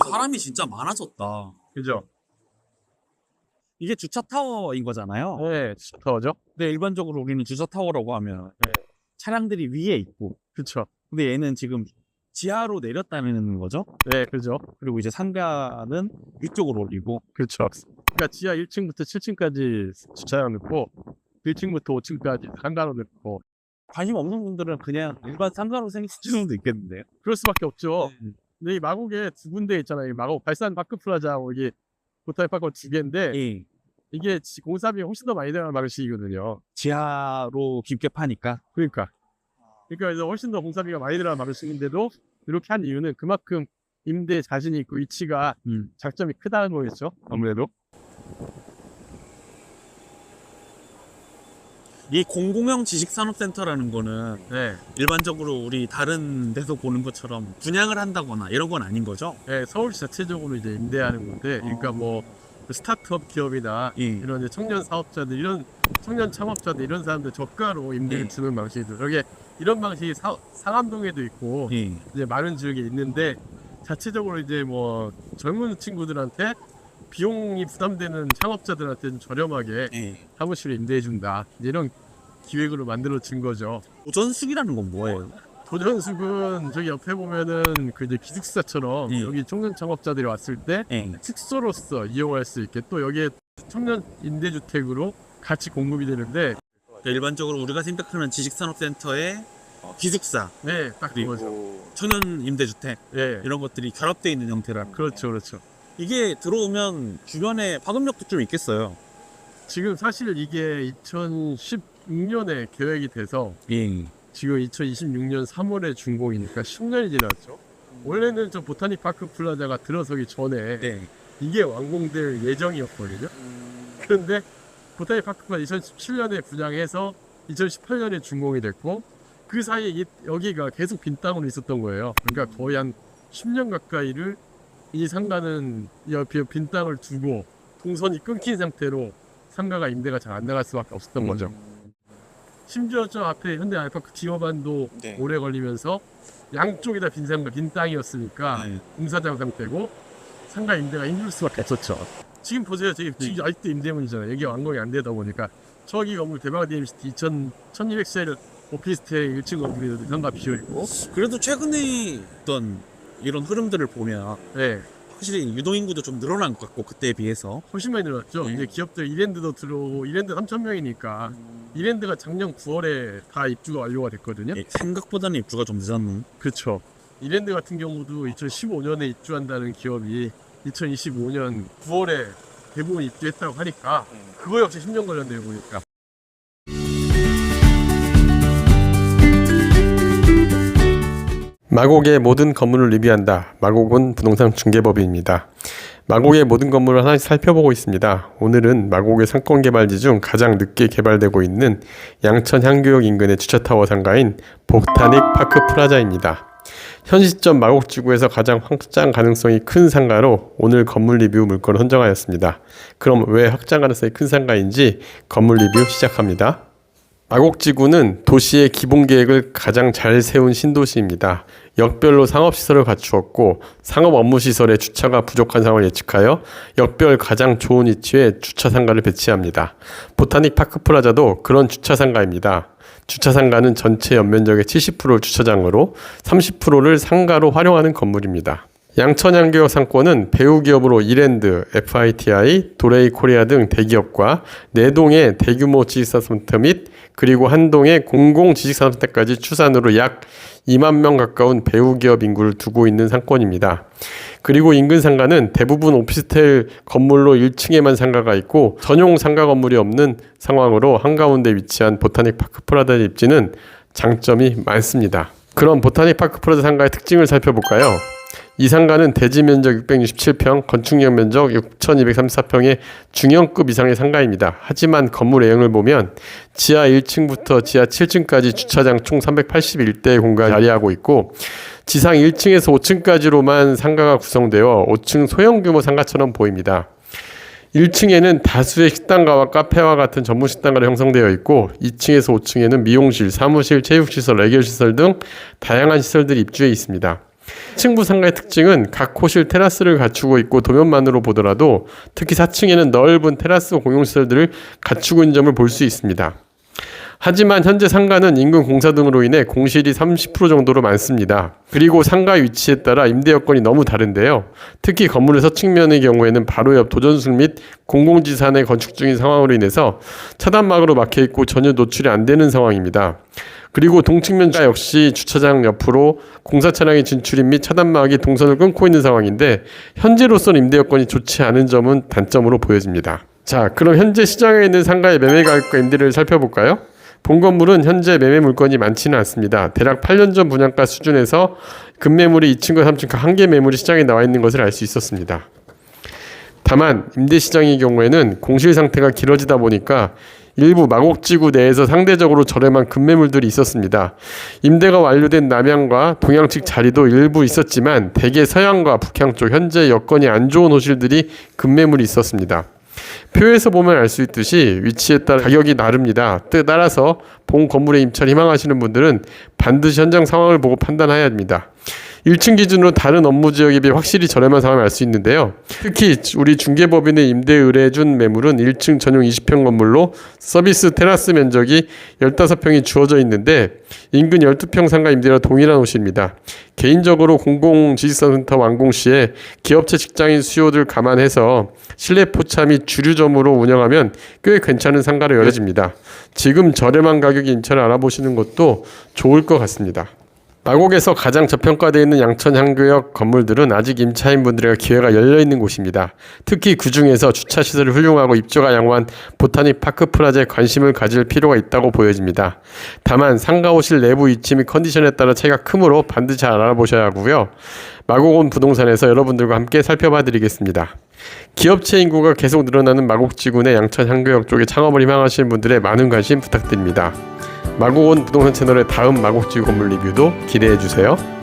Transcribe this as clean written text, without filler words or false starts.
사람이 진짜 많아졌다. 그죠? 이게 주차 타워인 거잖아요. 네, 주차타워죠. 근데 일반적으로 우리는 주차 타워라고 하면 네. 차량들이 위에 있고, 그쵸. 근데 얘는 지금 지하로 내렸다는 거죠. 네, 그죠. 그리고 이제 상가는 위쪽으로 올리고. 그렇죠. 그러니까 지하 1층부터 7층까지 주차장 넣고 1층부터 5층까지 상가로 넣고. 관심 없는 분들은 그냥 일반 상가로 생각하시는 수도 있겠는데요. 그럴 수밖에 없죠. 네. 근데 이 마곡에 두 군데 있잖아요. 이 마곡 발산 파크 플라자하고 이게 보타닉 파크 두 개인데 예. 이게 공사비가 훨씬 더 많이 들어가는 방식이거든요. 지하로 깊게 파니까. 그러니까 그래서 훨씬 더 공사비가 많이 들어가는 방식인데도 이렇게 한 이유는 그만큼 임대 자신이 있고 위치가 장점이 크다는 거겠죠. 아무래도. 이 공공형 지식산업센터라는 거는 네. 일반적으로 우리 다른 데서 보는 것처럼 분양을 한다거나 이런 건 아닌 거죠? 네, 서울시 자체적으로 이제 임대하는 건데, 그러니까 뭐 스타트업 기업이나 예. 이런 이제 청년 사업자들, 이런 청년 창업자들 이런 사람들 저가로 임대를 예. 주는 방식이죠. 여기 이런 방식이 상암동에도 있고 예. 이제 많은 지역에 있는데 자체적으로 이제 뭐 젊은 친구들한테 비용이 부담되는 창업자들한테는 저렴하게 예. 사무실을 임대해 준다. 이런 기획으로 만들어진 거죠. 도전숙이라는 건 뭐예요? 도전숙은 저기 옆에 보면은 그 이제 기숙사처럼 예. 여기 청년 창업자들이 왔을 때 예. 숙소로서 이용할 수 있게 또 여기에 청년 임대주택으로 같이 공급이 되는데, 그러니까 일반적으로 우리가 생각하는 지식산업센터의 기숙사, 네, 딱 그리고 그거죠. 천연 임대주택 예, 이런 것들이 결합되어 있는 형태라. 그렇죠, 그렇죠. 이게 들어오면 주변에 파급력도 좀 있겠어요. 지금 사실 이게 2016년에 계획이 돼서 예. 지금 2026년 3월에 준공이니까 10년이 지났죠. 원래는 저 보타닉 파크 플라자가 들어서기 전에 네. 이게 완공될 예정이었거든요. 그런데 보타닉 파크 플라자 2017년에 분양해서 2018년에 준공이 됐고, 그 사이에 여기가 계속 빈 땅으로 있었던 거예요. 그러니까 거의 한 10년 가까이를 이 상가는 옆에 빈 땅을 두고 동선이 끊긴 상태로 상가가 임대가 잘 안 나갈 수밖에 없었던 거죠. 심지어 저 앞에 현대 알파크 기어반도 네. 오래 걸리면서 양쪽이 다 빈 상가, 빈 땅이었으니까 네. 공사장 상태고 상가 임대가 힘들 수밖에 없었죠. 지금 보세요. 지금 아직도 임대문이잖아요. 여기 완공이 안 되다 보니까 저기 건물 대박 DMCT 1200셀 오피스텔 1층 건물이 상가 비어있고. 그래도 최근에 어떤 이런 흐름들을 보면 네, 확실히 유동인구도 좀 늘어난 것 같고 그때에 비해서. 훨씬 많이 늘었죠. 네. 이제 기업들 이랜드도 들어오고, 이랜드 3,000명이니까 이랜드가 작년 9월에 다 입주가 완료가 됐거든요. 예, 생각보다는 입주가 좀 늦었는. 그렇죠. 이랜드 같은 경우도 2015년에 입주한다는 기업이 2025년 9월에 대부분 입주했다고 하니까 그거 역시 10년 걸렸네요, 보니까. 마곡의 모든 건물을 리뷰한다. 마곡은 부동산 중개법인입니다. 마곡의 모든 건물을 하나씩 살펴보고 있습니다. 오늘은 마곡의 상권개발지 중 가장 늦게 개발되고 있는 양천 향교역 인근의 주차타워 상가인 보타닉 파크 플라자입니다. 현 시점 마곡지구에서 가장 확장 가능성이 큰 상가로 오늘 건물 리뷰 물건을 선정하였습니다. 그럼 왜 확장 가능성이 큰 상가인지 건물 리뷰 시작합니다. 마곡지구는 도시의 기본계획을 가장 잘 세운 신도시입니다. 역별로 상업시설을 갖추었고 상업 업무시설에 주차가 부족한 상황을 예측하여 역별 가장 좋은 위치에 주차상가를 배치합니다. 보타닉 파크 플라자도 그런 주차상가입니다. 주차상가는 전체 연면적의 70%를 주차장으로 30%를 상가로 활용하는 건물입니다. 양천향교역 상권은 배후 기업으로 이랜드, FITI, 도레이 코리아 등 대기업과 4동의 대규모 지식산업센터 및 그리고 한 동의 공공 지식산업센터까지 추산으로 약 2만 명 가까운 배후 기업 인구를 두고 있는 상권입니다. 그리고 인근 상가는 대부분 오피스텔 건물로 1층에만 상가가 있고 전용 상가 건물이 없는 상황으로 한가운데 위치한 보타닉 파크 플라자 입지는 장점이 많습니다. 그럼 보타닉 파크 플라자 상가의 특징을 살펴볼까요? 이 상가는 대지 면적 667평, 건축력 면적 6,234평의 중형급 이상의 상가입니다. 하지만 건물 내용을 보면 지하 1층부터 지하 7층까지 주차장 총 381대의 공간이 자리하고 있고 지상 1층에서 5층까지로만 상가가 구성되어 5층 소형규모 상가처럼 보입니다. 1층에는 다수의 식당가와 카페와 같은 전문 식당가로 형성되어 있고 2층에서 5층에는 미용실, 사무실, 체육시설, 애결시설 등 다양한 시설들이 입주해 있습니다. 층부 상가의 특징은 각 호실 테라스를 갖추고 있고 도면만으로 보더라도 특히 4층에는 넓은 테라스 공용시설들을 갖추고 있는 점을 볼 수 있습니다. 하지만 현재 상가는 인근 공사 등으로 인해 공실이 30% 정도로 많습니다. 그리고 상가 위치에 따라 임대 여건이 너무 다른데요. 특히 건물의 서측면의 경우에는 바로 옆 도전숙 및 공공지산에 건축 중인 상황으로 인해서 차단막으로 막혀있고 전혀 노출이 안 되는 상황입니다. 그리고 동측면 역시 주차장 옆으로 공사 차량의 진출입 및 차단막이 동선을 끊고 있는 상황인데 현재로서는 임대 여건이 좋지 않은 점은 단점으로 보여집니다. 자, 그럼 현재 시장에 있는 상가의 매매 가격과 임대료를 살펴볼까요? 본 건물은 현재 매매 물건이 많지는 않습니다. 대략 8년 전 분양가 수준에서 급매물이 2층과 3층 각 한 개 매물이 시장에 나와 있는 것을 알 수 있었습니다. 다만 임대시장의 경우에는 공실 상태가 길어지다 보니까 일부 마곡지구 내에서 상대적으로 저렴한 급매물들이 있었습니다. 임대가 완료된 남향과 동향 측 자리도 일부 있었지만 대개 서향과 북향 쪽 현재 여건이 안 좋은 호실들이 급매물이 있었습니다. 표에서 보면 알 수 있듯이 위치에 따라 가격이 다릅니다. 따라서 본 건물에 임차를 희망하시는 분들은 반드시 현장 상황을 보고 판단해야 합니다. 1층 기준으로 다른 업무 지역에 비해 확실히 저렴한 상황을 알 수 있는데요. 특히 우리 중개법인의 임대 의뢰해준 매물은 1층 전용 20평 건물로 서비스 테라스 면적이 15평이 주어져 있는데 인근 12평 상가 임대와 동일한 호실입니다. 개인적으로 공공지식센터 완공 시에 기업체 직장인 수요들 감안해서 실내 포차 및 주류점으로 운영하면 꽤 괜찮은 상가로 여겨집니다. 지금 저렴한 가격의 임차를 알아보시는 것도 좋을 것 같습니다. 마곡에서 가장 저평가되어 있는 양천 향교역 건물들은 아직 임차인 분들의 기회가 열려있는 곳입니다. 특히 그 중에서 주차시설이 훌륭하고 입주가 양호한 보타닉 파크 프라자에 관심을 가질 필요가 있다고 보여집니다. 다만 상가호실 내부 위치 및 컨디션에 따라 차이가 크므로 반드시 잘 알아보셔야 하고요. 마곡온 부동산에서 여러분들과 함께 살펴봐 드리겠습니다. 기업체 인구가 계속 늘어나는 마곡지구 내 양천 향교역 쪽에 창업을 희망하시는 분들의 많은 관심 부탁드립니다. 마곡온 부동산 채널의 다음 마곡지구 건물 리뷰도 기대해주세요.